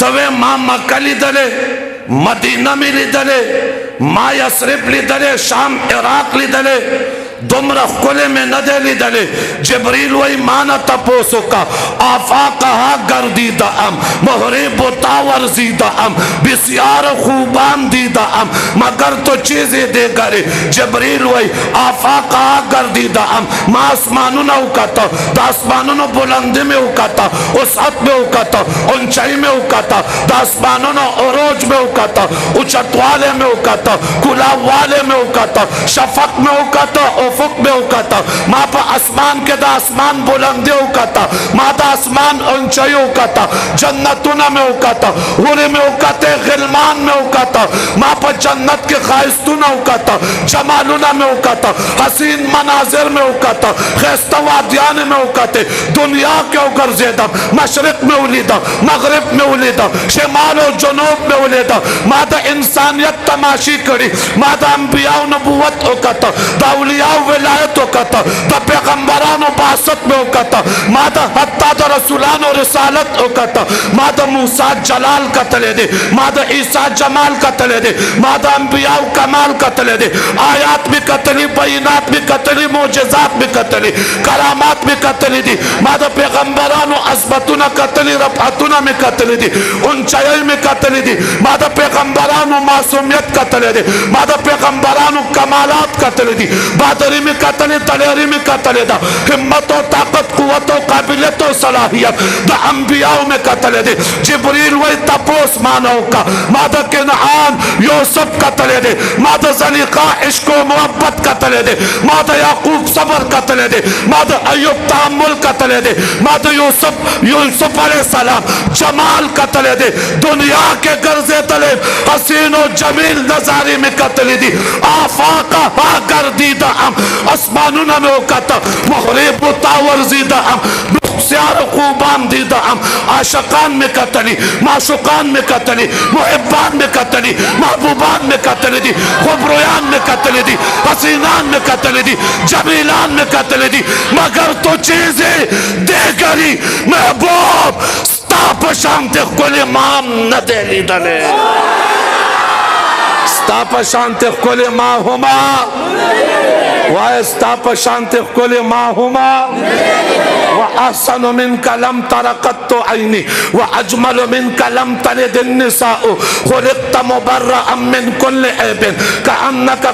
तवे मां मक्का लिदले, मदीना में लिदले, मां यसरिफ लिदले, शाम इराक लिदले, दुमरा खुले में नदे लिदले। जिब्रील वही माना तपोसो का आफा कहा गर्दीदा अम मोहरे बोतावर जीदा अम बिस्यार खूबान दीदा अम मगर तो चीजें दे करे। जिब्रील वही आफा कहा गर्दीदा अम मां आसमानों न उकाता, आसमानों न बुलंदी में उकाता, उस हद में उकाता, ऊंचाई में उकाता, आसमानों न औरोज में उकाता, उचत वाले में उकाता, गुलाब वाले में उकाता, शफक में उकाता, उफुक में उकाता। माँ पर आसमान के दा आसमान बुलंदी उकाता, माँ दा आसमान ऊंचाई उकाता, जन्नतुना में उकाता, हुरे में उकाते, गिलमान में उकाता। माँ पर जन्नत के खाइस्तुना उकाता, जमालुना में उकाता, हसीन मनाजिर में उकाता, खैस्तवादियान में उकाते। दुनिया के उगर ज़ेदा मशरिक में उलीदा, मगरिब में उलीदा, शिमाल और जुनूब में उलीदा। माँ दा इंसानियत तमाशी करी, माँ दा अंबिया नबुवत उकाता, दाउलिया विलायत उकाता, दा पैगंबरान बासत में उकाता, माँ दा हत्ता दा रसूलान और रिसालत उकाता। माँ दा मूसा जलाल का तले दे, माँ दा ईसा जमाल का तले दे, माँ दा अंबिया कमाल का तले दे। आयात भी कतली, बैनात भी कतली, मोजज़ात भी कतली, करामात भी कतली दी। माँ दा पैगंबरान अज़मतुना कतली, रफ़अतुना में कतली दी, ऊंचाई में कतली दी। माँ दा पैगंबरान मासूमियत कतले दे, माँ दा पैगंबरान कमालात कतले दी। बहादुरी में कतले, दलेरी में कतले दा, हिम्मत और ताकत, कुव्वत और काबिलियत और सलाहियत दा अंबियाओं में कतले दे। जिब्रील वही तपोस मानव का, माँ दा किनआन यूसुफ कतले दे, माँ दा ज़लीक़ा इश्क व मोहब्बत कतले दे, माँ दा याकूब सबर कतले दे, माँ दा अय्यूब तहम्मुल कतले दे, माँ दा यूसुफ अलैहिस्सलाम जमाल कतले दे। दुनिया के गर्जे तले हसीन और जमील नजारे में कतले दी। आफाका गर्दीदा हम आसमानुना में उकाता, मोहरे बुतावर जीदा हम खूबान दीदा हम। आशकान में कतली, माशुकान में कतली, मुहिब्बान में कतली, महबूबान में कतली दी, खुबरोयान में कतली दी, हसीनान में कतली दी, जमीलान में कतली दी। मगर तो चीजें दे करी महबूब स्ताप शांति कोले माम न दे ली दले स्ताप शांति कोले मा हुमा वाय स्ताप शांति कोले मा हुमा व अहसन मिन कलम तरकत आईनी व अजमल मिन कलम तलिद निसाउ खुलिक़त मुबर्रअन मिन कुल्लि ऐबिन कअन्नका